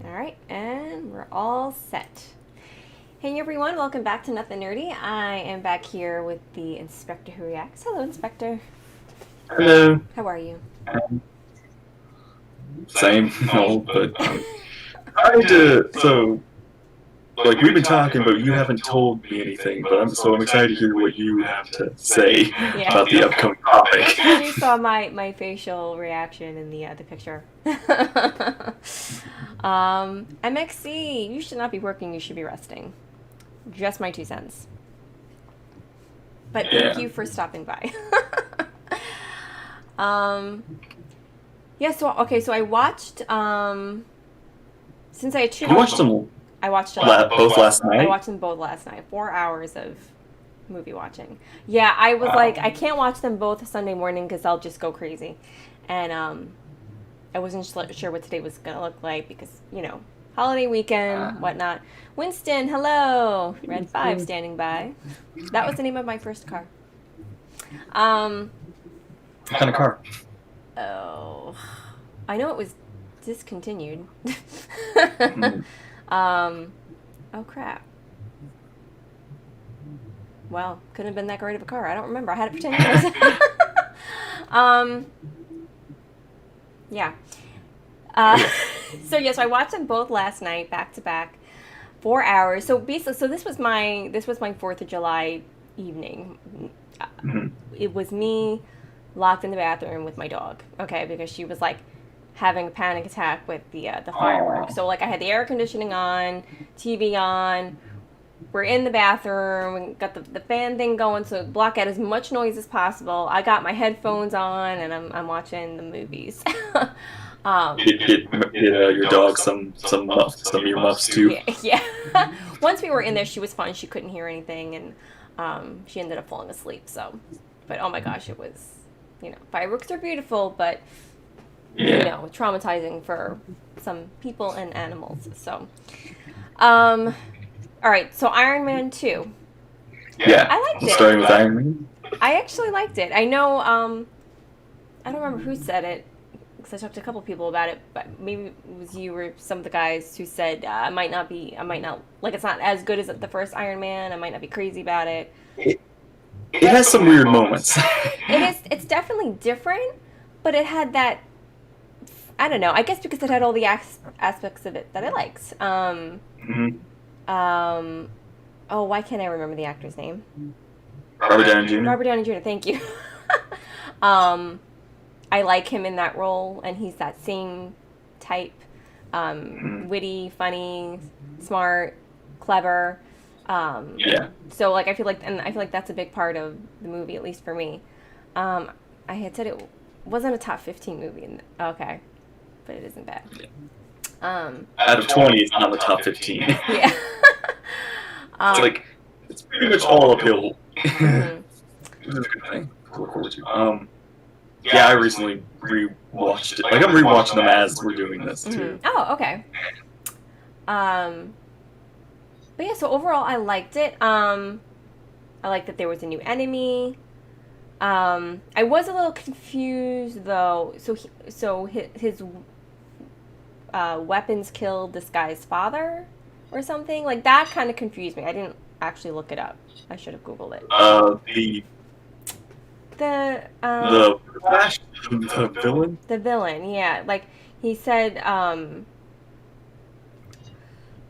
All right, and we're all set. Hey everyone, welcome back to Nothing Nerdy. I am back here with the Inspector who reacts. Hello, Inspector. Hello. How are you? Same old, but trying to. So, like we've been talking, but you haven't told me anything. But I'm excited to hear what you have to say Yeah. about the upcoming topic. You saw my facial reaction in the picture. MXC, you should not be working. You should be resting. Just my 2 cents. But thank you for stopping by. um, yeah. So okay. So I watched. Since I had two. You watched them I watched them both last night. I watched them both last night. 4 hours of movie watching. Yeah, I was like, I can't watch them both Sunday morning because I'll just go crazy, and I wasn't sure what today was gonna look like because holiday weekend, whatnot. Winston, hello. Red 5 standing by. That was the name of my first car. What kind of car? Oh, I know it was discontinued. Oh crap. Well, couldn't have been that great of a car. I don't remember. I had it for 10 years. Yeah. So yes, I watched them both last night, back to back, 4 hours. So basically, this was my 4th of July evening. It was me locked in the bathroom with my dog. Okay, because she was like having a panic attack with the fireworks. So like I had the air conditioning on, TV on. We're in the bathroom. We got the fan thing going, so block out as much noise as possible. I got my headphones on, and I'm watching the movies. Get your dog some earmuffs too. Yeah. Once we were in there, she was fine. She couldn't hear anything, and she ended up falling asleep. So, but oh my gosh, it was, fireworks are beautiful, but traumatizing for some people and animals. So, all right, so Iron Man 2. Yeah, I liked it. Starting with Iron Man. I actually liked it. I know, I don't remember who said it, because I talked to a couple people about it, but maybe it was you or some of the guys who said I might not, like it's not as good as the first Iron Man, I might not be crazy about it. It has some weird moments. It's definitely different, but it had that, I don't know, I guess because it had all the aspects of it that I liked. Oh, why can't I remember the actor's name? Robert Downey Jr. Robert Downey Jr., thank you. I like him in that role, and he's that same type. Witty, funny, smart, clever. Yeah. So, like, I feel like that's a big part of the movie, at least for me. I had said it wasn't a top 15 movie. Okay. But it isn't bad. Out of 20, it's not in the top 15. Yeah. It's pretty much all uphill. Which is a good thing to look forward to. Yeah, I recently rewatched it. Like, I'm rewatching them as we're doing this, too. Oh, okay. But yeah, so overall, I liked it. I liked that there was a new enemy. I was a little confused, though. So his weapons killed this guy's father or something? Like, that kind of confused me. I didn't actually look it up. I should have Googled it. The Flash, the villain? The villain, yeah. Like, he said,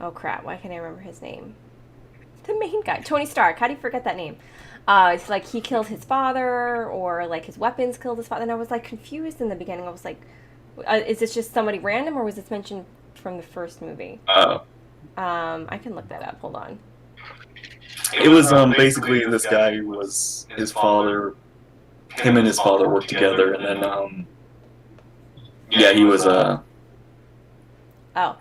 oh crap, why can't I remember his name? The main guy, Tony Stark. How do you forget that name? It's like he killed his father, or like his weapons killed his father. And I was like confused in the beginning. I was like, is this just somebody random, or was this mentioned from the first movie? Oh. I can look that up. Hold on. It was basically this guy who was his father. Him and his father worked together, and then yeah, he was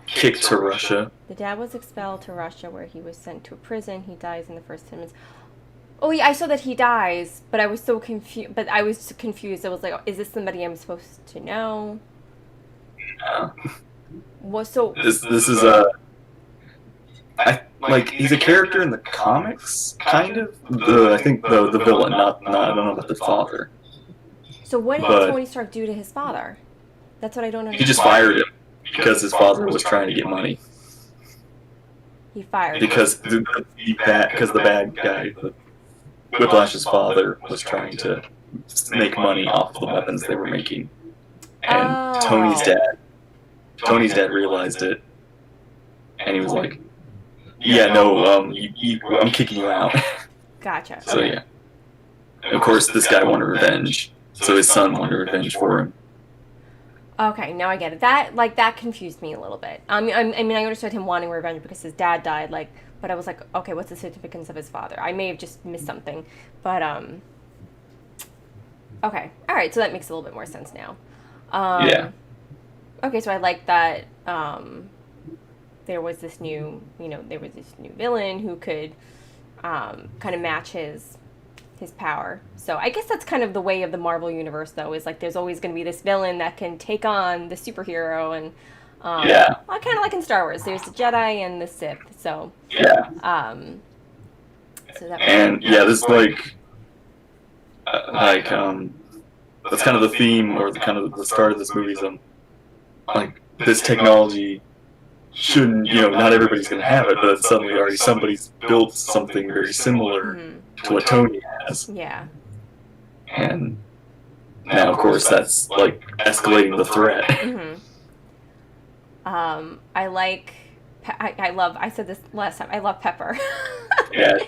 kicked to Russia. The dad was expelled to Russia, where he was sent to a prison. He dies in the first 10 minutes. Oh yeah, I saw that he dies, but I was so confused. But I was confused. I was like, is this somebody I'm supposed to know? Yeah. Well, so this is like he's a character in the comics, kind of. I think the villain, not I don't know about the father. So what did Tony Stark do to his father? That's what I don't understand. He just fired him. because his father was trying to get money. He fired. Because the bad guy, Whiplash's father, was trying to make money off the weapons they were making, and Tony's dad realized it, and he was like, "Yeah, no, I'm kicking you out." Gotcha. So yeah, and of course this guy wanted revenge, so his son wanted revenge for him. Okay, now I get it. That confused me a little bit. I mean, I understood him wanting revenge because his dad died. But I was like, okay, what's the significance of his father? I may have just missed something, but okay, all right. So that makes a little bit more sense now. Yeah. Okay, so I like that. There was this new villain who could kind of match his power. So I guess that's kind of the way of the Marvel universe, though, is like there's always going to be this villain that can take on the superhero, and Yeah. well, kind of like in Star Wars, there's the Jedi and the Sith. So Yeah. so that And yeah, this that's kind of the theme, or the kind of the start of this movie is like this technology shouldn't, not everybody's going to have it, but suddenly already somebody's built something very similar to what Tony has. Yeah. And now, of course, that's like escalating the threat. I like. I said this last time. I love Pepper. Yeah,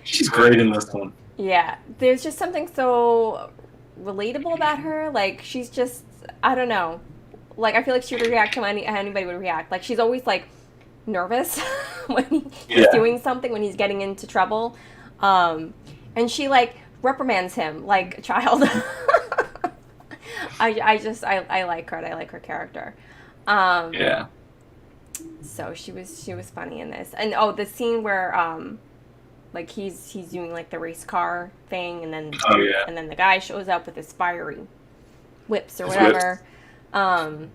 she's great in this one. Yeah, there's just something so relatable about her. Like, she's just, I don't know. Like, I feel like she would react to how anybody would react. Like, she's always, like, nervous when he's doing something, when he's getting into trouble. And she, like, reprimands him like a child. I like her. I like her character. Yeah. So she was funny in this. And, the scene where, like he's doing like the race car thing, and then and then the guy shows up with his fiery whips or whatever, and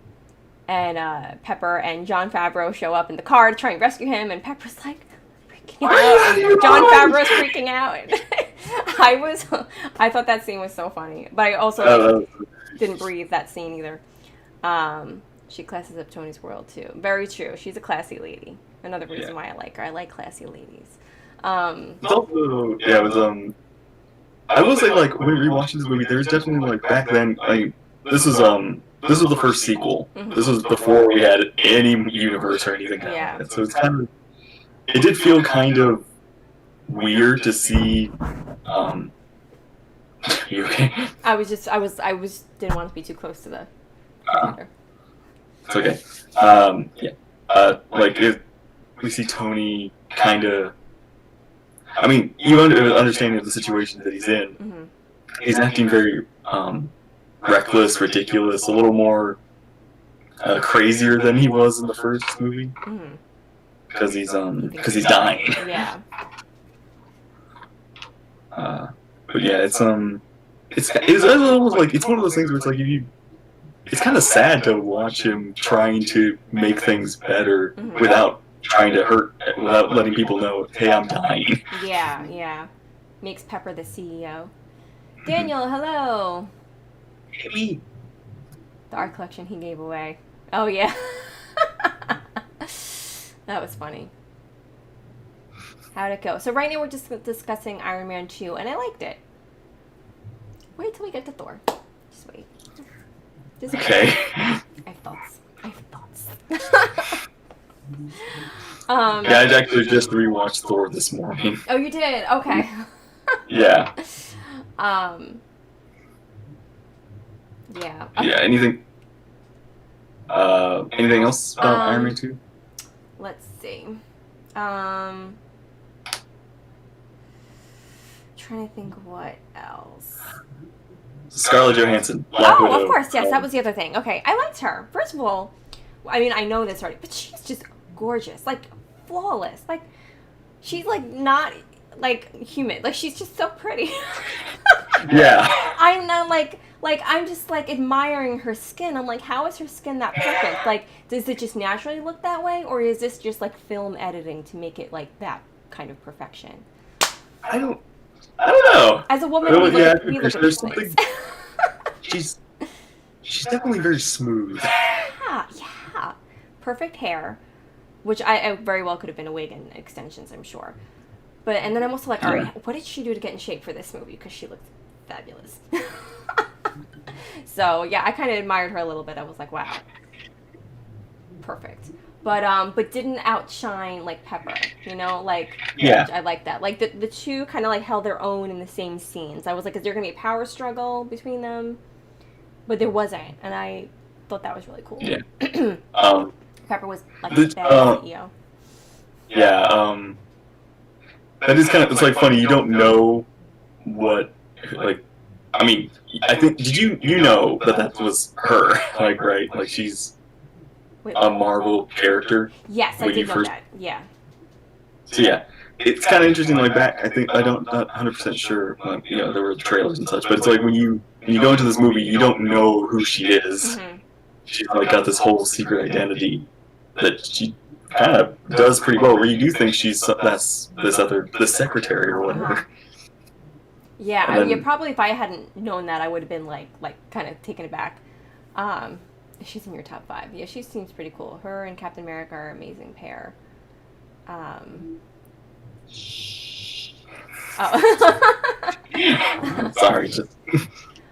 Pepper and Jon Favreau show up in the car to try and rescue him, and Pepper's like freaking out, and Jon Favreau's freaking out. I thought that scene was so funny, but I also didn't breathe that scene either. She classes up Tony's world too. Very true. She's a classy lady. Another reason why I like her. I like classy ladies. It was I will say, like, when rewatching this movie, there's definitely, like, back then, this was the first sequel. This was before we had any universe or anything. Yeah. So it's it did feel kind of weird to see. You okay? I didn't want to be too close to the computer. It's okay. Like, if we see Tony kind of. I mean, even understanding the situation that he's in, he's acting very reckless, ridiculous, a little more crazier than he was in the first movie, because he's dying. Yeah. But yeah, it's almost like it's one of those things where it's like it's kind of sad to watch him trying to make things better without trying to hurt, without letting people know, hey, I'm dying. Yeah. Makes Pepper the CEO. Daniel, hello. Hey. The art collection he gave away. Oh, yeah. That was funny. How'd it go? So right now we're just discussing Iron Man 2, and I liked it. Wait till we get to Thor. Just wait. Okay. I have thoughts. Yeah, I actually just rewatched Thor this morning. Oh, you did? Okay. Yeah. Yeah. Yeah. Anything else about Iron Man 2? Let's see. Trying to think what else. Scarlett Johansson, Black Widow. Of course, yes, that was the other thing. Okay, I liked her. First of all, I mean, I know this already, but she's just gorgeous, like flawless. Like, she's like not like human. Like, she's just so pretty. Yeah. I'm not like I'm just like admiring her skin. I'm like, how is her skin that perfect? Like, does it just naturally look that way, or is this just like film editing to make it like that kind of perfection? I don't know. As a woman, we look at there's something. She's definitely very smooth. Yeah. perfect hair, which I very well could have been a wig and extensions, I'm sure. But and then I'm also like, all right, what did she do to get in shape for this movie? Because she looked fabulous. So yeah, I kind of admired her a little bit. I was like, wow, perfect. But didn't outshine like Pepper, you know, like Yeah. I like that. Like the two kind of like held their own in the same scenes. I was like, is there gonna be a power struggle between them? But there wasn't, and I thought that was really cool. Yeah. Pepper was like The, a bad CEO. yeah. That is kind of, it's like funny. You don't know what, like, I mean, I think, did you know that was her? Like, right? Like, she's Wait, a Marvel character. yes, I when you did know first- that. Yeah. So yeah, it's kind of interesting. Like back, I think I don't not 100% sure. You know, there were trailers and such, but it's like when you go into this movie, you don't know who she is. Mm-hmm. She's like got this whole secret identity that she kind of does pretty well. Where you do think she's the secretary or whatever. Uh-huh. Yeah, And then- yeah. Probably if I hadn't known that, I would have been like kind of taken aback. She's in your top 5. Yeah, she seems pretty cool. Her and Captain America are an amazing pair. Oh. Sorry, just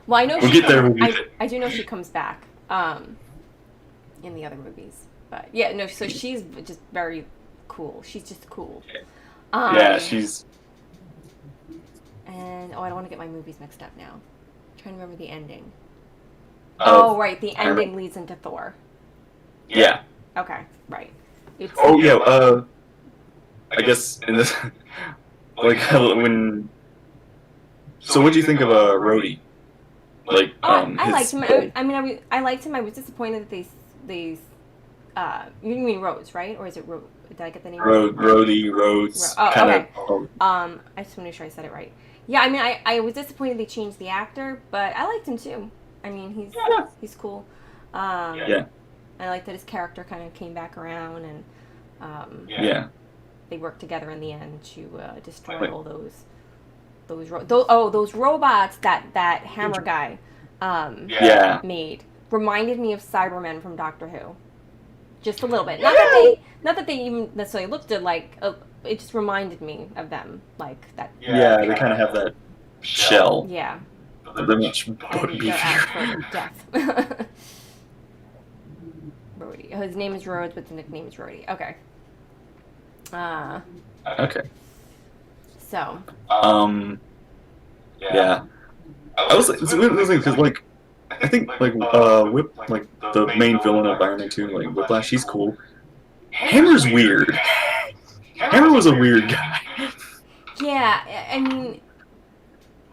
Well, I know we'll get there. We'll get there. I do know she comes back in the other movies, but yeah, no. So she's just very cool. She's just cool. Yeah, she's. And I don't want to get my movies mixed up now. I'm trying to remember the ending. Oh, Right, the ending leads into Thor. Yeah. Okay, right. It's, Oh yeah. I guess in this, like when. So what do you think of Rhodey? Like I his- liked him. I liked him. I was disappointed that they you mean Rhodes, right? Or is it Rhodes? Did I get the name right? Rhodes, Oh, kind okay. of. I just want to make sure I said it right. Yeah, I mean, I was disappointed they changed the actor, but I liked him too. I mean, he's cool. Yeah. I like that his character kind of came back around, and Yeah. they worked together in the end to destroy all those robots that Hammer guy Yeah. made. Reminded me of Cybermen from Doctor Who, just a little bit. Not that they even necessarily looked like. It just reminded me of them, like that. Yeah, they kind of have that shell. Yeah. But they're much And they're beefier. out for death. Rhodey. His name is Rhodes, but the nickname is Rhodey. Okay. Okay. So. Yeah. I was like, it's interesting because like, I think like Whip, like the main villain of Iron Man 2, like Whiplash, he's cool. Hammer's weird. Hammer was a weird guy. Yeah, I mean,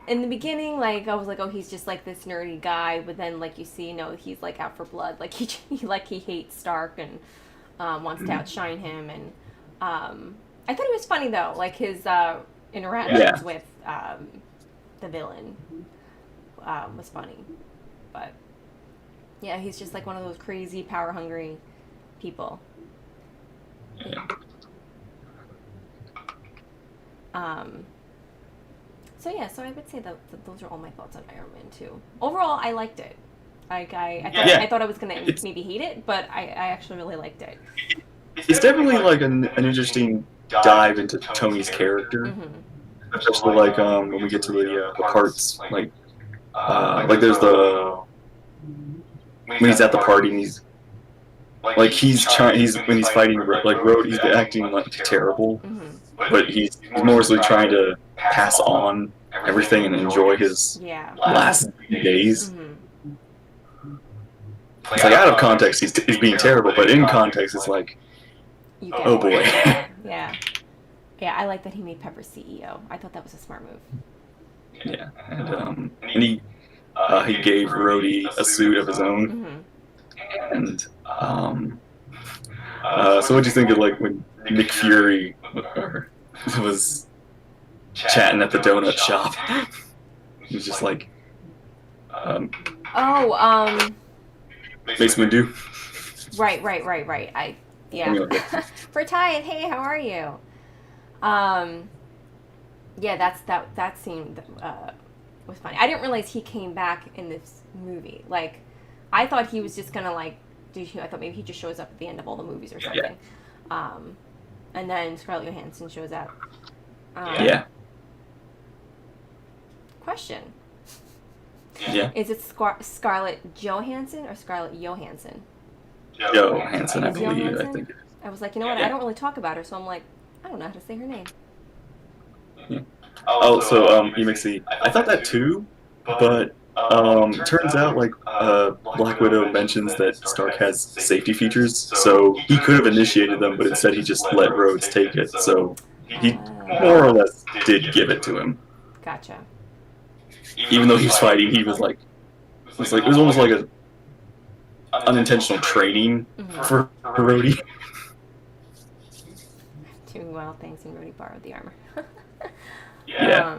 in the beginning, like I was like, oh, he's just like this nerdy guy, but then like you see, no, he's like out for blood. Like he hates Stark and wants to outshine him, and I thought it was funny though, like his interactions with the villain was funny, but yeah, he's just like one of those crazy, power hungry people. Yeah. So yeah, so I would say that those are all my thoughts on Iron Man 2. Overall, I liked it. Like I thought I was gonna maybe hate it, but I actually really liked it. It's definitely like an interesting dive into Tony's character, Mm-hmm. especially like when we get to the parts like there's the when he's at the party and he's when he's fighting like Road, he's acting like terrible, but he's mostly trying to pass on everything and enjoy his last days. It's like out of context he's being terrible, but in context it's like, oh boy. Yeah, I like that he made Pepper CEO. I thought that was a smart move. Yeah, and he gave Rhodey a suit of his own, and so what do you think of like when Nick Fury was chatting at the donut shop? He was just like, Mace Windu. Right. For Ty, hey, how are you? Yeah, that scene was funny. I didn't realize he came back in this movie. Like, I thought he was just gonna like I thought maybe he just shows up at the end of all the movies or Yeah. something. And then Scarlett Johansson shows up. Yeah. Question. Yeah. Is it Scarlett Johansson or Scarlett Johansson? Johansson, I Is believe. Johansson? I think. I was like, you know what? Yeah. I don't really talk about her, so I'm like, I don't know how to say her name. Oh, so you may see. I thought that too, but turns out like Black Widow mentions that Stark has safety features, so he could have initiated them, but instead he just let Rhodes take it. So he more or less did give it to him, Gotcha. even though he was fighting. He was like, it was almost like a unintentional training for Rhodey. Doing wild things, and Rhodey borrowed the armor. Yeah.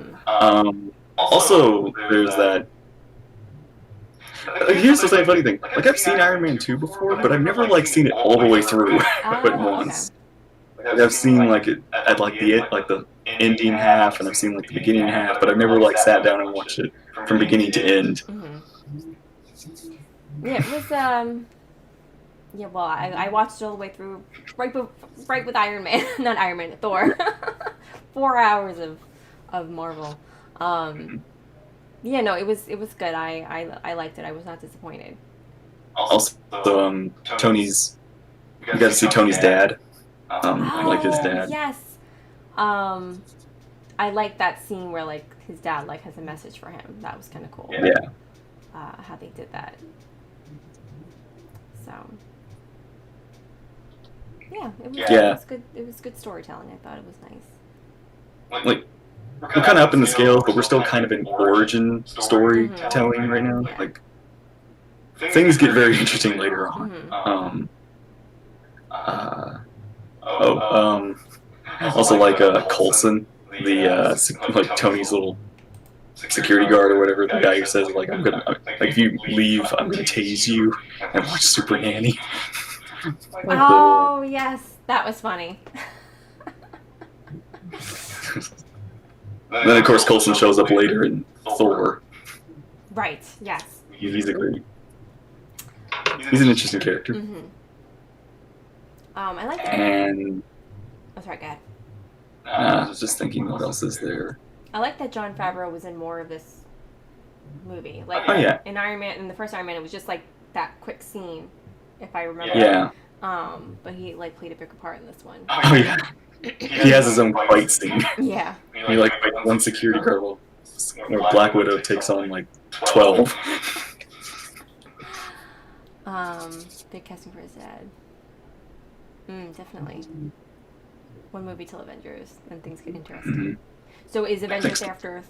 Also, there's that. Here's the same funny thing. Like I've seen Iron Man 2 before, but I've never like seen it all the way through at once. Like, I've seen like it at like the ending half, and I've seen like the beginning half, but I've never like sat down and watched it from beginning to end. Yeah, it was yeah, well, I watched it all the way through right with Iron Man, not Iron Man, Thor. 4 hours of Marvel. Yeah, no, it was good. I liked it. I was not disappointed. Also, Tony's. You got to see Tony's dad. Like his dad. Yes. I like that scene where like his dad like has a message for him. That was kind of cool. Yeah. How they did that. So. Yeah, it was good. It was good storytelling. I thought it was nice. Like we're kind of up in the scales, but we're still kind of in origin storytelling right now. Yeah. Like things get very interesting later on. Also like Coulson, the like Tony's little security guard or whatever, the guy who says like I'm gonna if you leave I'm gonna tase you and watch Super Nanny. Oh yes, that was funny. Then of course Coulson shows up later in Thor. Right. Yes. He's a great. He's an interesting character. I like that. And Oh, sorry, go ahead. I was just thinking, what else is there? I like that Jon Favreau was in more of this movie. Like in Iron Man, in the first Iron Man, it was just like that quick scene, if I remember. Yeah. But he like played a bigger part in this one. Oh yeah. He has his own fight scene. Yeah. He like fights one security guard while Black Widow takes on like 12. Big casting for his dad. Definitely. One movie till Avengers, and things get interesting. So is Avengers after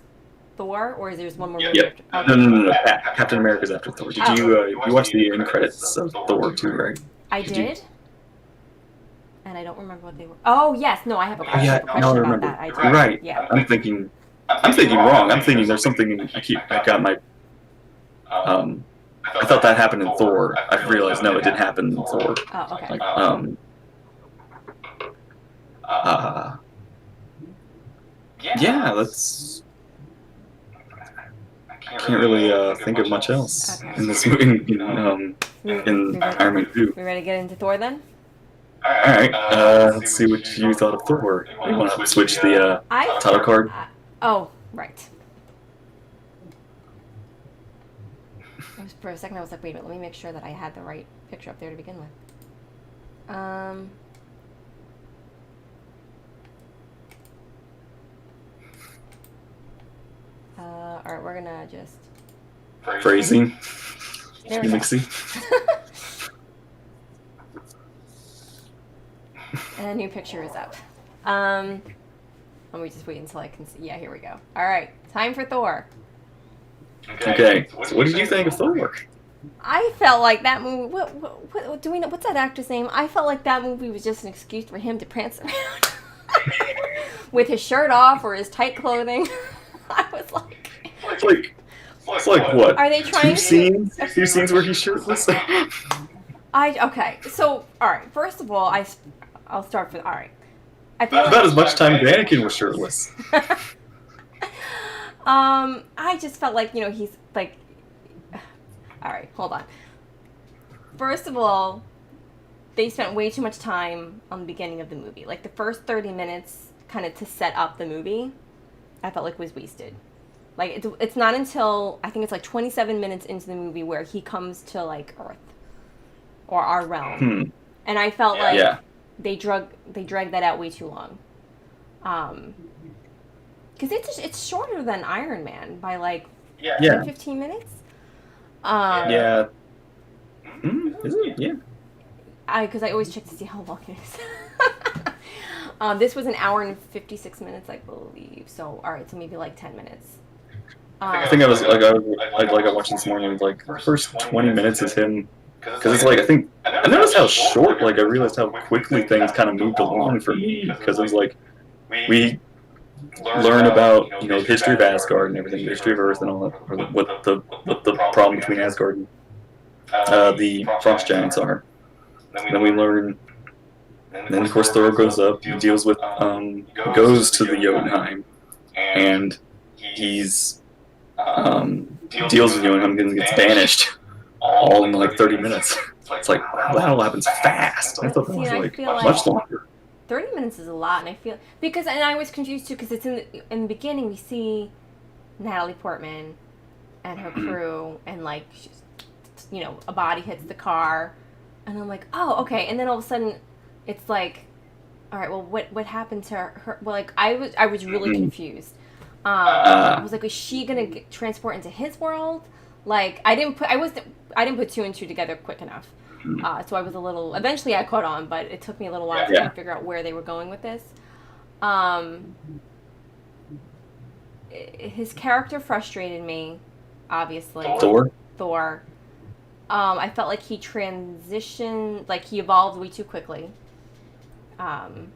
Thor, or is there one more movie? Yep. After? No. Captain America's after Thor. Did you watch the end credits of Thor 2, right? I did. And I don't remember what they were. Oh yes, no, I have a question, Yeah, about remember. that. I did. Right. Yeah. I'm thinking wrong. I'm thinking there's something. I got my. I thought that happened in Thor. I realized no, it didn't happen in Thor. Oh, okay. Like, yeah, that's. I can't really think of much else in this movie. In Iron Man 2. We ready to get into Thor then? All right. Let's see what you thought of Thor. You want to switch the title card? Oh, right. For a second, I was like, wait a minute, let me make sure that I had the right picture up there to begin with. All right, we're gonna just Phrasing. There we go. Mixing. And a new picture is up. Let me just wait until I can see. Yeah, here we go. All right, time for Thor. Okay. So what did you think of Thor? I felt like that movie. What do we know? What's that actor's name? I felt like that movie was just an excuse for him to prance around with his shirt off or his tight clothing. I was like, it's like what? Are they trying two scenes where he's shirtless? Okay. So all right. First of all, I'll start with all right. I feel about as much time as Anakin was shirtless. I just felt like he's like. All right, hold on. First of all, they spent way too much time on the beginning of the movie. Like the first 30 minutes, kind of to set up the movie, I felt like was wasted. Like it's not until I think it's like 27 minutes into the movie where he comes to like Earth or our realm, and I felt like Yeah. they dragged that out way too long. Because it's shorter than Iron Man by like Yeah. 15 minutes. Yeah. Is it? Yeah. Because I always check to see how long it is. This was an hour and 56 minutes, I believe. So, all right, so maybe like 10 minutes. I think I watched this morning. Like the first 20 minutes is him, because it's like I noticed how short. Like I realized how quickly things kind of moved along for me. Because it was like we learn about the history of Asgard and everything, the history of Earth and all that, or what the problem between Asgard and the frost giants are. Then we learn. And then of course Thor goes up, deals with, goes to the Jotunheim, and he's deals with Jotunheim and gets banished, all in like 30 minutes. It's like, wow, that all happens fast. I thought that was like much longer. 30 minutes is a lot, and I feel and I was confused too because it's in the beginning we see Natalie Portman and her crew, and like she's, a body hits the car, and I'm like, oh, okay, and then all of a sudden it's like, all right, well, what happened to her? Well, like I was really confused. I was like, is she gonna transport into his world? Like I didn't put two and two together quick enough. So I was a little. Eventually, I caught on, but it took me a little while to figure out where they were going with this. His character frustrated me, obviously. Thor. I felt like he transitioned, like he evolved way too quickly. And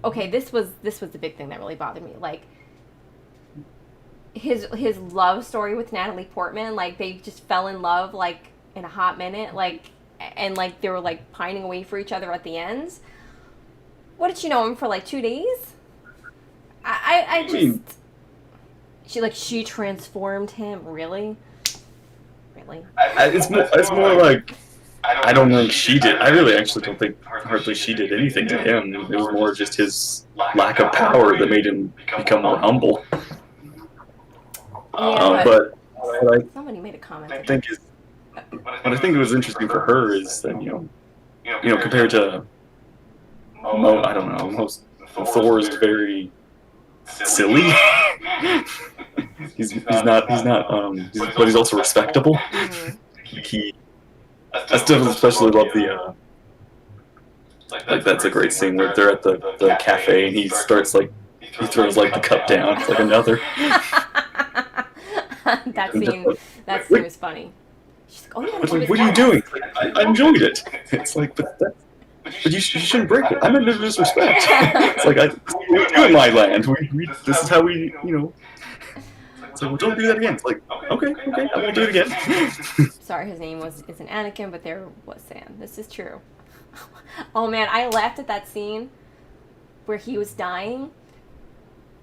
okay, this was the big thing that really bothered me. Like his love story with Natalie Portman, like they just fell in love like in a hot minute, like, and like they were like pining away for each other at the ends. What, did she know him for like 2 days? I just she transformed him, really. It's more like I don't think she did. I really actually don't think hardly she did anything to him. It was more just his lack of power that made him become more humble. Yeah, but somebody made a comment. What I think was interesting for her is that compared to I don't know, most Thor is very silly. he's not but he's also respectable. Mm-hmm. I still especially love the like that's a great scene where they're at the cafe and he starts like he throws like the cup down. It's like another. that scene was funny. She's like, oh yeah. What are you doing? I enjoyed it. It's like, but you shouldn't break it. I'm under disrespect. It's like we do in my land. This is how we It's like, well, don't do that again. It's like, okay, I won't do it again. Sorry, his name isn't Anakin, but there was Sam. This is true. Oh man, I laughed at that scene where he was dying,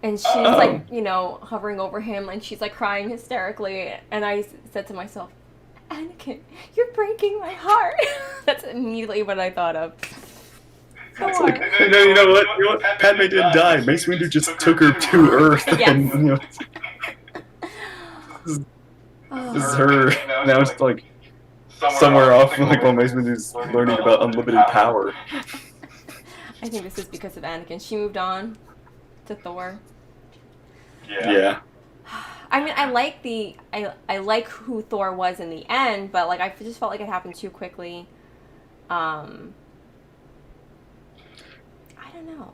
and she's like, hovering over him, and she's like crying hysterically, and I said to myself, Anakin, you're breaking my heart. That's immediately what I thought of. It's like, you know what? Padme didn't die. Mace Windu just took her to Earth, yes. And this is her. Now it's like somewhere off, like while Mace Windu's learning about unlimited power. I think this is because of Anakin. She moved on to Thor. Yeah. I mean, I like who Thor was in the end, but like I just felt like it happened too quickly. I don't know.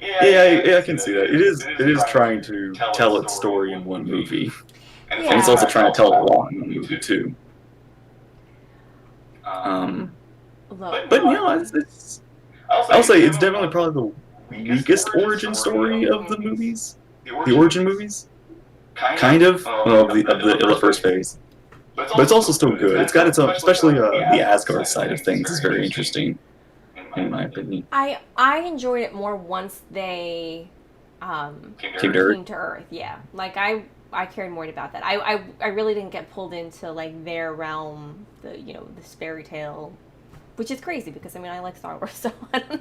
Yeah, I can see that. It is trying to tell its story in one movie, and it's also trying to tell it along in one movie too. But it's I'll say it's definitely probably the weakest origin story of the movies, the origin movies. Kind of the first phase, but it's also still good. It's got its own, especially the Asgard side of things is very interesting, in my opinion. I enjoyed it more once they came to Earth. Yeah, like I cared more about that. I really didn't get pulled into like their realm, this fairy tale, which is crazy because I mean I like Star Wars, so I don't know.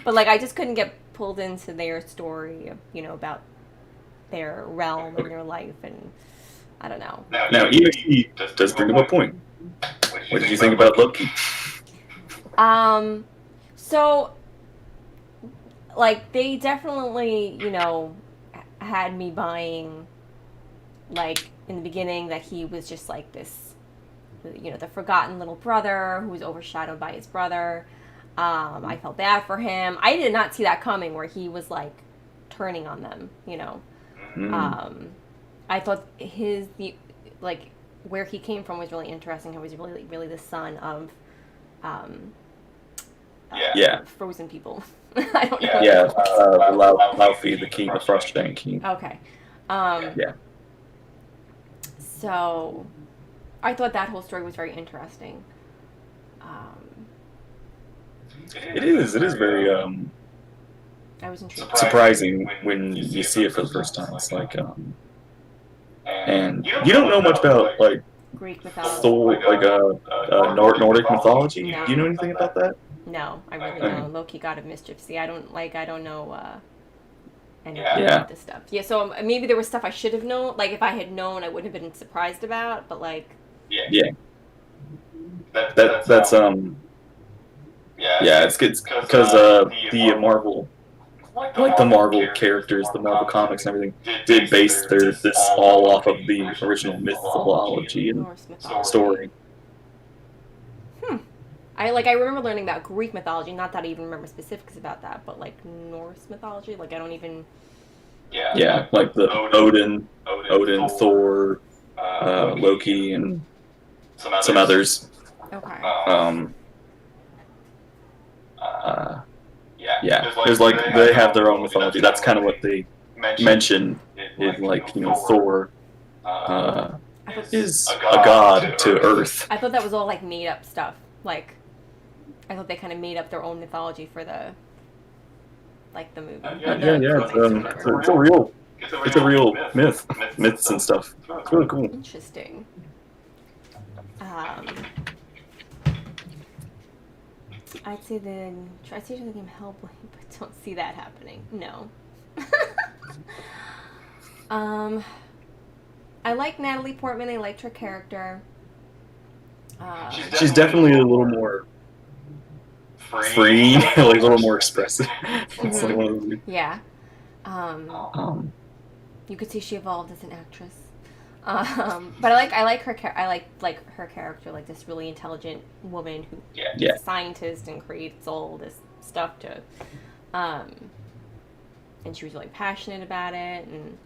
But like I just couldn't get pulled into their story, about their realm and their life, and I don't know. Now, EXP does bring up a point. What did you think about Loki? So, like, they definitely, had me buying, like, in the beginning that he was just like this, the forgotten little brother who was overshadowed by his brother. I felt bad for him. I did not see that coming where he was, like, turning on them, I thought where he came from was really interesting. He was really, really the son of, frozen people. I don't know. Yeah, Laufey, the king, the Frost Giant King. Okay. Yeah. So, I thought that whole story was very interesting. It is very I was intrigued. surprising when you see it for the first time. It's like, and you don't know much about like Greek mythology. Thor, like Nordic mythology. No. Do you know anything about that? No, I really don't. Loki, god of mischief. See, I don't know anything Yeah. about this stuff. Yeah, so maybe there was stuff I should have known. Like if I had known, I wouldn't have been surprised about. But like, Yeah. That's yeah, it's good because the Marvel, like the Marvel characters, the Marvel comics and everything, did base this all off of the original mythology and Norse mythology. story. I remember learning about Greek mythology. Not that I even remember specifics about that, but like Norse mythology, like I don't even. Yeah, like the Odin, Thor, Loki, and some others. Okay. Yeah, there's like they have their own mythology. That's kind of what they mention in like Thor is a god to Earth. I thought that was all like made up stuff. Like, I thought they kind of made up their own mythology for the movie. It's a real myths and stuff. It's really cool. Interesting. I'd say the game Hellblade, but don't see that happening. No. I like Natalie Portman. I liked her character. She's definitely a little more free, like a little more expressive. It's like one of those. Yeah. You could see she evolved as an actress. But I like her. I like her character, like this really intelligent woman who is a scientist and creates all this stuff to, and she was really passionate about it, and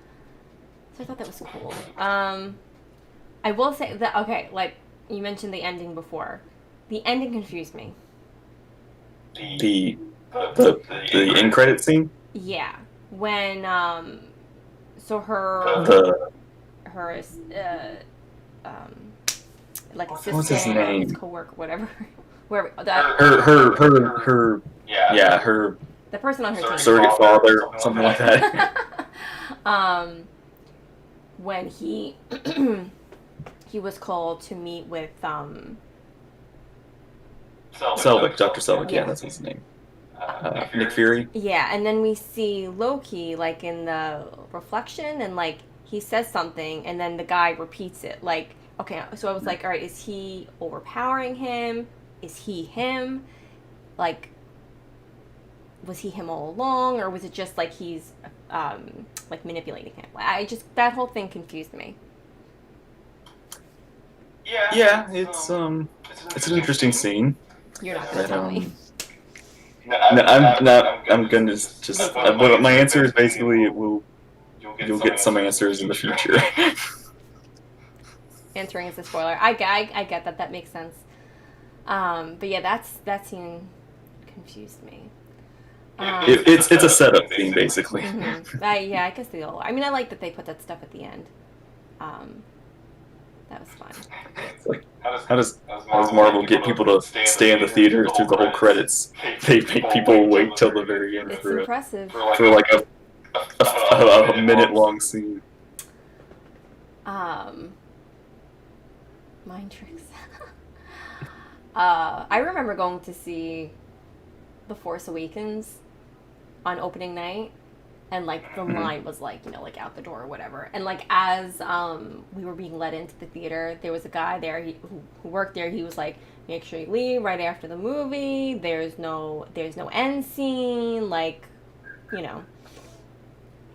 so I thought that was cool. I will say that like you mentioned the ending before, the ending confused me. The end credit scene. Yeah, when so her like assistant, what's his name? his coworker, whatever, her the person on her team, surrogate father, something like that. When he was called to meet with Selvig, Dr. Selvig, yeah, that's his name. Nick Fury. Yeah, and then we see Loki like in the reflection, and like he says something, and then the guy repeats it. Like, okay, so I was like, all right, is he overpowering him? Is he him? Like, was he him all along, or was it just like he's like manipulating him? That whole thing confused me. Yeah, it's an interesting scene. You're not gonna tell me. No, I'm not. I'm gonna just. But my answer is basically you'll get some answers in the future. Answering is a spoiler. I get that. That makes sense. But yeah, that scene confused me. It's a setup thing, basically. Mm-hmm. I guess they all. I mean, I like that they put that stuff at the end. That was fun. It's like, how does Marvel get people to stay in the theater through the whole credits? They make people wait till the very end It's for impressive. like a minute-long scene. Um, Mind tricks. I remember going to see The Force Awakens on opening night, and like the Mhm. line was like, like out the door or whatever. And like as we were being led into the theater, there was a guy there who worked there. He was like, make sure you leave right after the movie. There's no end scene. Like, you know,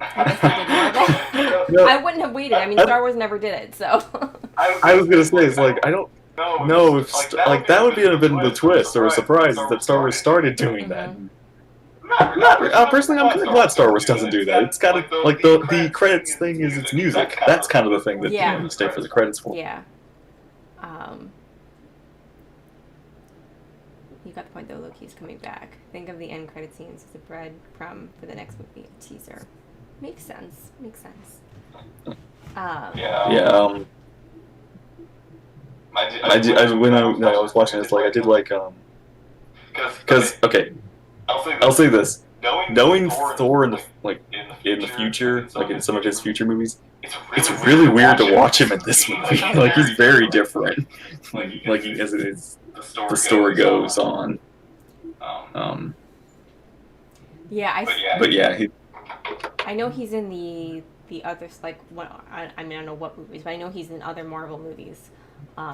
I guess they did more of that. No, I wouldn't have waited. I mean, I, Star Wars never did it, so. I was gonna say, it's like I don't know if like that would be a bit of the twist or a surprise that Star Wars started doing that. Mhm. Not personally, I'm kind of glad Star Wars doesn't do that. It's got to like the credits thing is its music. That's kind of the thing that Yeah. you stay for the credits for. Yeah. Um, you got the point though. Loki's coming back. Think of the end credit scenes as a breadcrumb for the next movie teaser. Makes sense. Makes sense. Yeah. When I was watching this, like I did like because okay, I'll say this: knowing Thor in the future, like in some of his future movies, it's really weird to watch him in this movie. Like he's very different. Like he as it is, the story goes on. Um, Yeah, but yeah, I know he's in the others like what I mean I don't know what movies, but I know he's in other Marvel movies.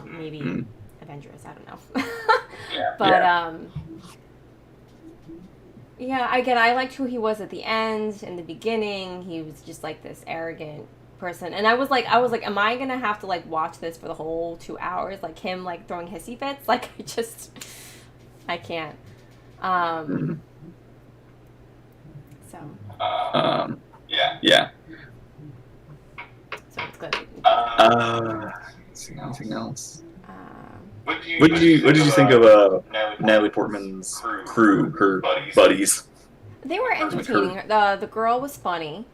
Maybe Avengers. I don't know. But yeah. yeah, again, I liked who he was at the end. In the beginning, he was just like this arrogant person, and I was like, am I gonna have to like watch this for the whole 2 hours, like him like throwing hissy fits? Like I can't. Um, so Yeah. so it's good. Anything else? Um, What did you think of Natalie Portman's crew, her buddies? they were Like entertaining. The girl was funny.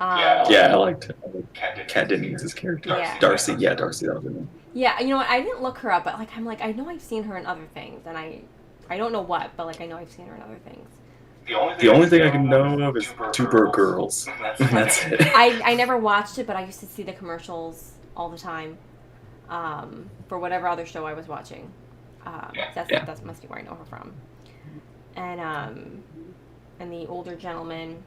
Yeah, I liked Kat Dennings' character. Yeah. Darcy, Darcy, that was her name. Yeah, you know what? I didn't look her up, but like I'm like I know I've seen her in other things, and I don't know what, but like I know I've seen her in other things. The only thing I can know of is Two Broke Girls. That's it. I never watched it, but I used to see the commercials all the time, for whatever other show I was watching. That's must be where I know her from. And the older gentleman,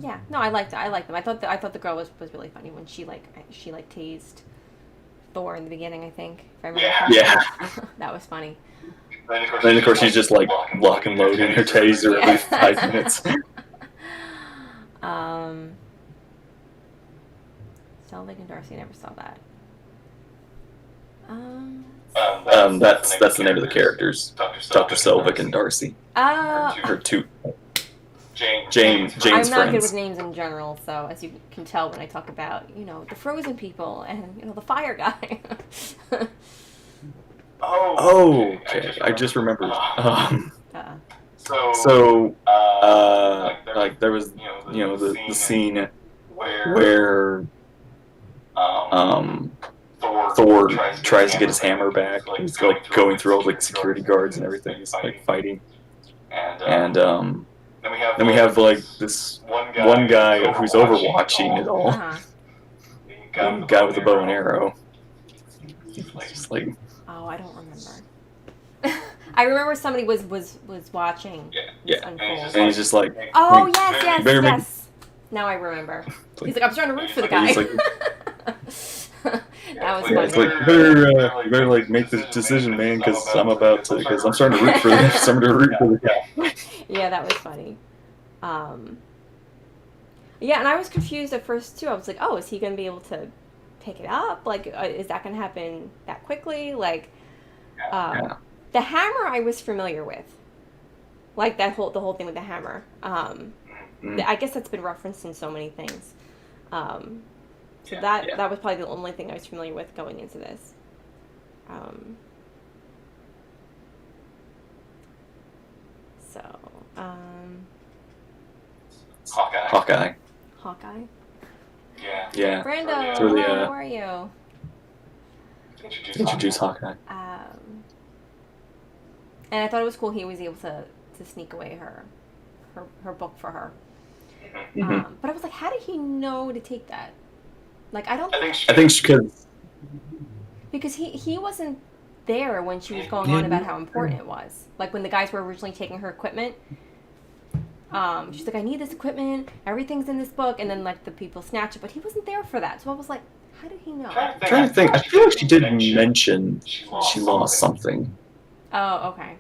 yeah, no, I liked it. I liked them. I thought the girl was really funny when she tased Thor in the beginning. I think if I remember correctly. Yeah. That was funny. Then of course she's just like lock and loading her taser every 5 minutes. Selvig and Darcy, I never saw that. That's the name of the characters. Dr. Selvig and Darcy. Her two Jane's I'm not good friends. with names in general, so as you can tell when I talk about, the frozen people and, the fire guy. Oh, okay. I just remembered. So, like there was, the scene where Thor tries to get his hammer back. He's like going through all like security guards and everything. He's like fighting, and then we have like this one guy who's overwatching it all. The guy with the bow and arrow. Just like. Oh, I don't remember. I remember somebody was watching this unfold. And he's just like. Oh yes. better make- Now I remember. He's like, I'm trying to root for the guy. He's like, that was yeah, it's funny. like you better like make this decision, man, because I'm starting to root for this. I'm going to root for the guy. Yeah, that was funny. Yeah, and I was confused at first too. I was like, oh, is he going to be able to pick it up? Like, is that going to happen that quickly? Like, the hammer I was familiar with, like the whole thing with the hammer. I guess that's been referenced in so many things. That was probably the only thing I was familiar with going into this. Hawkeye. Hawkeye. Yeah. Brando, It's really, how are you? Introduce Hawkeye. And I thought it was cool he was able to sneak away her book for her. Hmm. But I was like, how did he know to take that? Like, I don't I think she could. because he wasn't there when she was going on about Yeah. how important it was. Like when the guys were originally taking her equipment, she's like, I need this equipment. Everything's in this book, and then like the people snatch it, but he wasn't there for that. So I was like, how did he know? I'm trying to think. I feel like she did mention she lost something, Oh, okay.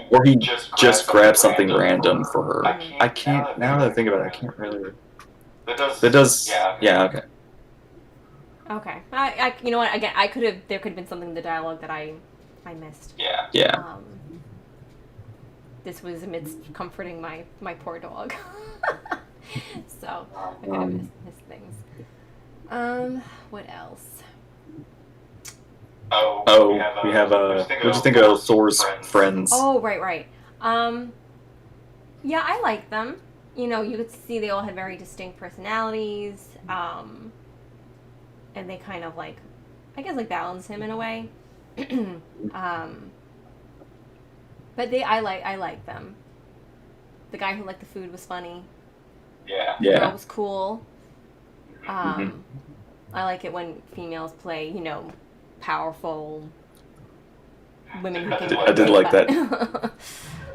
or he just grabbed something random for her. I can't. Now that I think about it, I can't really. That does. Yeah. Okay. Okay. You know what? Again, there could have been something in the dialogue that I missed. Yeah. This was amidst comforting my poor dog. So I could have missed things. What else? Oh, we have what do you think of Thor's friends? Oh, right. Yeah, I like them. You know, you could see they all had very distinct personalities. And they kind of like, I guess, like balance him in a way. But I like them. The guy who liked the food was funny. The girl was cool. I like it when females play, you know, powerful women who can. I did like that.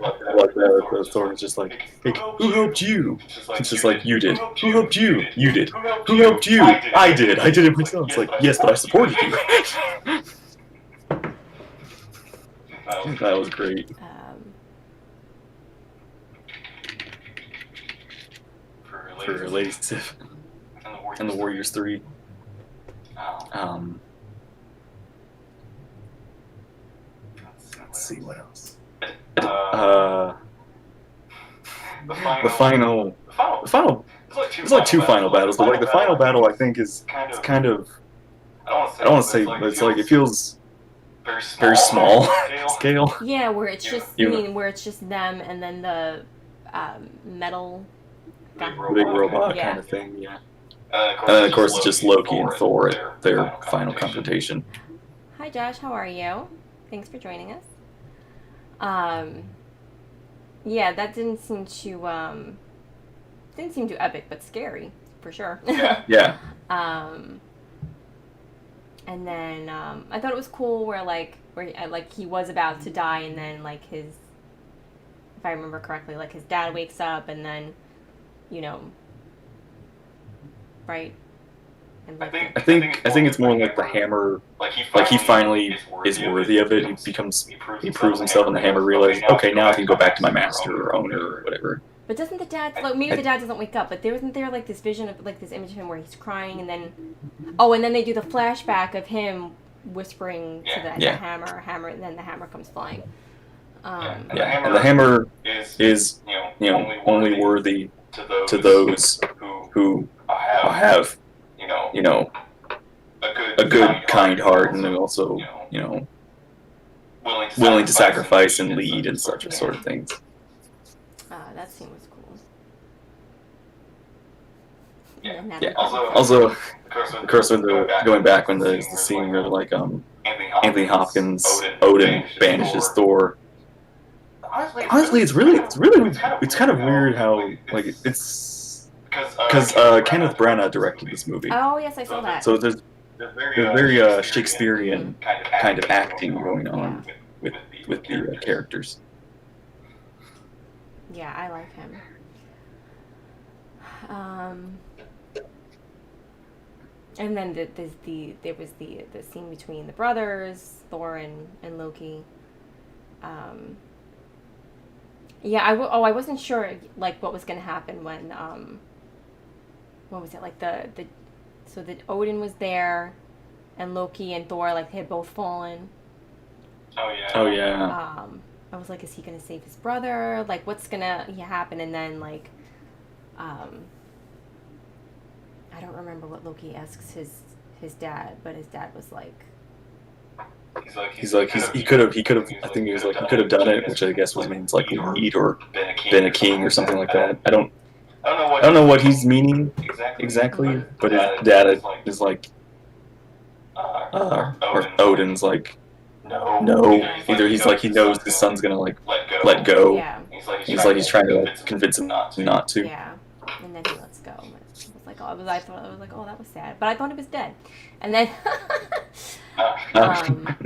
I like that. The Thor was just like, hey, who helped you? It's just like, you did. Who helped you? You did. Who helped you? I did. I did it myself. It's like, yes, but I supported you. That was great. For Lady Sif and the Warriors 3. Let's see what else. The final. There's like two final battles, but like the final battle, I think is kind of. I don't want to say, but it's like it feels very small scale. Yeah, where it's just where it's just them and then the metal big robot kind of thing. Yeah. And then of course it's just Loki and Thor at their final confrontation. Hi Josh, how are you? Thanks for joining us. Yeah, that didn't seem too epic, but scary for sure. Yeah. And then I thought it was cool where he was about to die, and then like his, if I remember correctly, like his dad wakes up, and then, you know, right. And like I think it's more like the hammer. Like he finally is worthy of it. He proves himself, and the hammer realizes, okay, now I can go back to my master or owner or whatever. But doesn't the dad, like, maybe the dad doesn't wake up, but wasn't there like this vision of like this image of him where he's crying, and then they do the flashback of him whispering to the hammer, and then the hammer comes flying. And the hammer is only worthy to those who have a good kind heart, and then also willing to sacrifice and lead and such sort of things. That scene was cool. Yeah. Also, of course, when going back when the scene where like Anthony Hopkins Odin banishes Thor. Honestly, it's kind of weird how like it's because Kenneth Branagh directed this movie. Oh yes, I saw that. So there's very Shakespearean kind of acting going on with the characters. Yeah, I like him. And then there was the scene between the brothers, Thor and Loki. Yeah, I wasn't sure like what was going to happen when what was it, like so that Odin was there, and Loki and Thor like had both fallen. Oh yeah. I was like, is he gonna save his brother? Like, what's gonna happen? And then like, I don't remember what Loki asks his dad, but his dad was like, he could have. I think he was like he could have done it, which I guess means like lead or been a king or something like that. I don't know what he's meaning exactly, but his dad is like, or Odin's like, no. Either he's like he knows his son's gonna like let go. yeah, He's trying to like convince him not to. yeah. And then he lets go. And it was like, oh, I was like, oh, that was sad. But I thought he was dead. And then, um,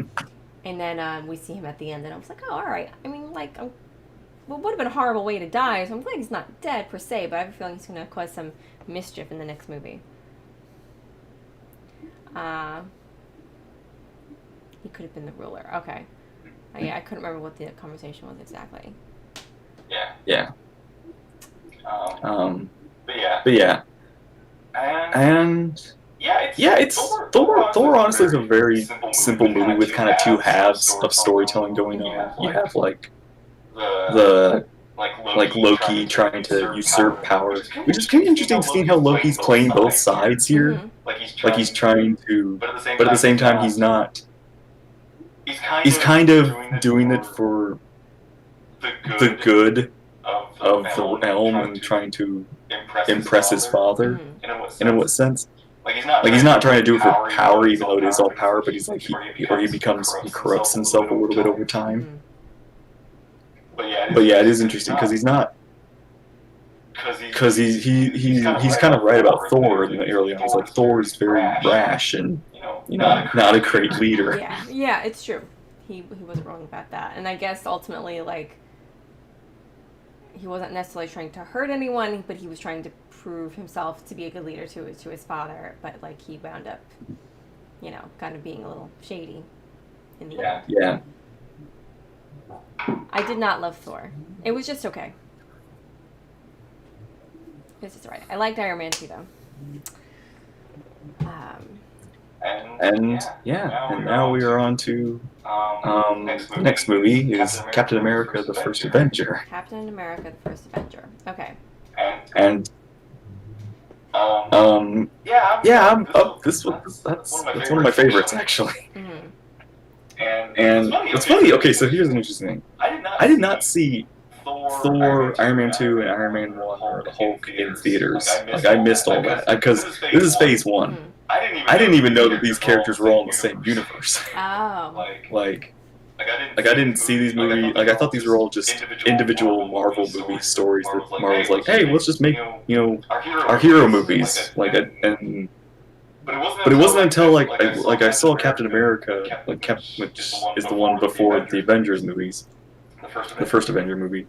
and then we see him at the end, and I was like, oh, all right. I mean, like, well, it would have been a horrible way to die. So I'm glad he's not dead per se, but I have a feeling he's going to cause some mischief in the next movie. He could have been the ruler. Okay. Yeah, I couldn't remember what the conversation was exactly. Yeah. But yeah. And it's Thor honestly is a very simple movie with kind of two halves of storytelling going on. You have like the Loki trying to usurp power, which is kind of interesting seeing how Loki's playing both sides here. Mm-hmm. Like he's trying to, but at the same time he's not. He's kind of doing it for the good of the realm and trying to impress his father. Mm-hmm. And in what sense? Like he's not trying to do it for power, even though it is all power. But he's like he corrupts himself a little bit over time. Mm-hmm. But yeah, it is interesting because he's not. Because he's kind of right about Thor in the early on. He's like Thor is very rash and not a great leader. Yeah, it's true. He wasn't wrong about that. And I guess ultimately, like, he wasn't necessarily trying to hurt anyone, but he was trying to prove himself to be a good leader to his father. But like he wound up, kind of being a little shady in the end. Yeah. I did not love Thor. It was just okay. It's just alright. I liked Iron Man too, though. And now we are on to the next movie is Captain America: The First Avenger. Captain America: The First Avenger. Okay. And I'm up. That's one of my favorites actually. Mm-hmm. And it's funny. Okay, so here's an interesting thing. I did not see Thor, Iron Man 2, and Iron Man 1 or the Hulk in theaters. Like I missed all that because this is Phase 1. Mm-hmm. I didn't even know that these characters were all in the same universe. Oh. Like I didn't see these movies. Like I thought these were all just individual Marvel movie stories that Marvel's like, hey, let's just make our hero movies. Like but it wasn't until like I saw Captain America, which is the one before the Avengers movies, the first Avenger movie,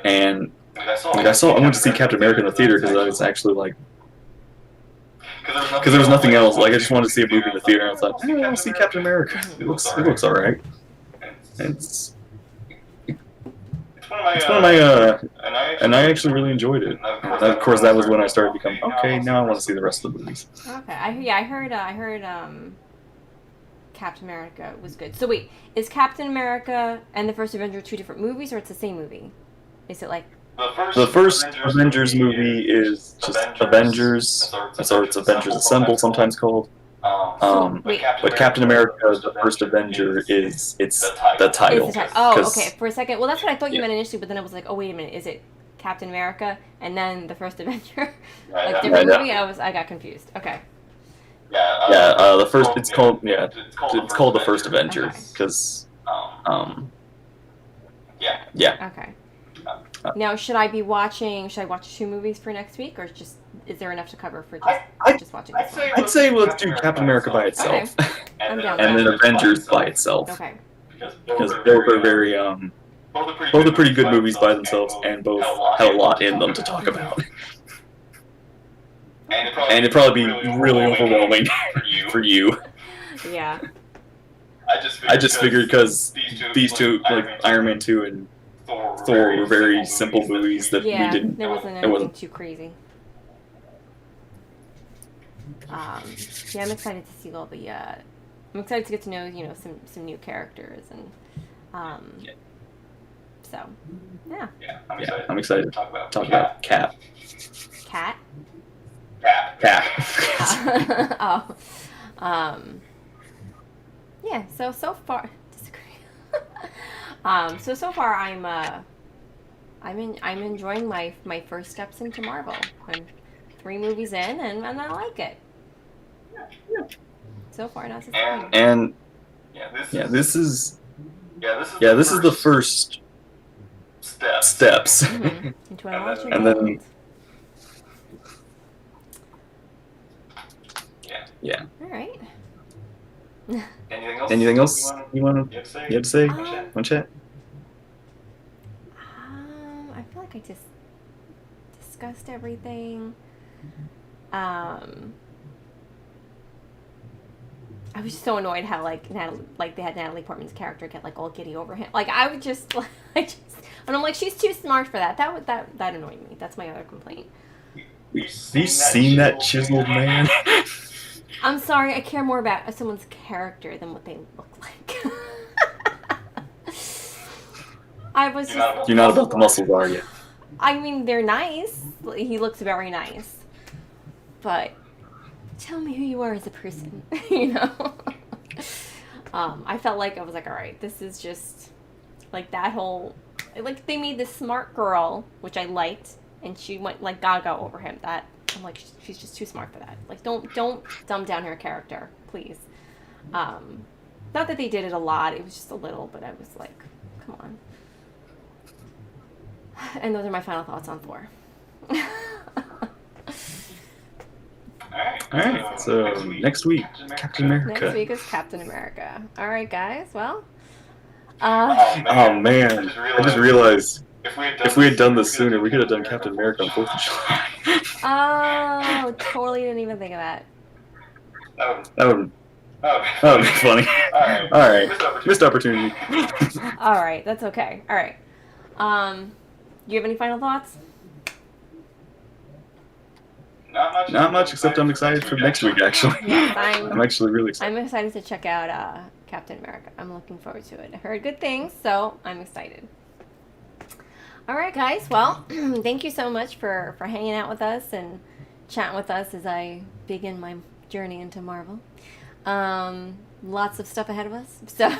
and I went to see Captain America in the theater because I was actually like. Because there was nothing else. Like I just wanted to see a movie in the theater, and I thought, I want to see Captain America. It looks all right. It's one of my and I actually really enjoyed it. And of course, that was when I started becoming okay. Now I want to see the rest of the movies. Okay, I heard Captain America was good. So wait, is Captain America and the First Avenger two different movies, or it's the same movie? Is it like? The first Avengers movie is just Avengers. So it's Avengers Assemble, sometimes called. But Captain America, the First Avenger, it's the title. Oh, okay. For a second, well, that's what I thought you meant initially, but then I was like, oh, wait a minute, is it Captain America and then the First Avenger, like different movie? I got confused. Okay. The first. It's called the First Avenger because. Okay. Now, should I watch two movies for next week, or is there enough to cover for just watching this one? I'd say let's do Captain America by itself, I'm down. and then Avengers by itself. Okay. Because both are very both are pretty good movies by themselves, and both have a lot in them to talk about. And it'd probably be really overwhelming for you. Yeah. I just figured because these two, like Iron Man 2 and Thor, were very simple movies that we didn't. There wasn't anything too crazy. I'm excited to see all the. I'm excited to get to know some new characters and. So, yeah. I'm excited to talk about Cap. Cat. Cap. Oh. Yeah. So far, disagree. So far I'm enjoying my first steps into Marvel. I'm 3 movies in and I like it. So far, not disappointing. And this is the first steps. Mm-hmm. Into an alternate And then Yeah. All right. Anything else you have to say? Um, One chat. I feel like I just discussed everything. Um, I was just so annoyed how like they had Natalie Portman's character get like all giddy over him. Like I would just and I'm like she's too smart for that. That annoyed me. That's my other complaint. Have you seen that chiseled man? I'm sorry, I care more about someone's character than what they look like. I was just. You're not about the muscles, are you? I mean, they're nice. He looks very nice. But tell me who you are as a person, you know? I felt like I was like, all right, this is just like that whole. Like, they made this smart girl, which I liked, and she went like gaga over him. That. I'm like, she's just too smart for that. Like, don't dumb down her character, please. Not that they did it a lot. It was just a little, but I was like, come on. And those are my final thoughts on Thor. Alright, so next week, Captain America. Next week is Captain America. All right, guys. Well, Oh man, I just realized if we had done this sooner, we could have done Captain America on 4th of July. Oh, totally didn't even think of that. That would be funny. Alright, missed opportunity. All right, that's okay. All right. Do you have any final thoughts? Not much, except I'm excited for next week, actually. Yes, I'm actually really excited. I'm excited to check out Captain America. I'm looking forward to it. I heard good things, so I'm excited. All right, guys. Well, thank you so much for hanging out with us and chatting with us as I begin my journey into Marvel. Lots of stuff ahead of us. So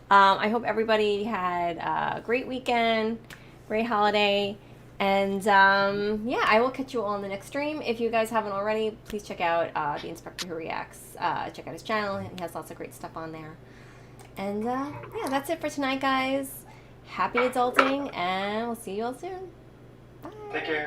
I hope everybody had a great weekend, great holiday. And yeah, I will catch you all on the next stream. If you guys haven't already, please check out The Inspector Who Reacts. Check out his channel. He has lots of great stuff on there. And yeah, that's it for tonight, guys. Happy adulting, and we'll see you all soon. Bye. Take care.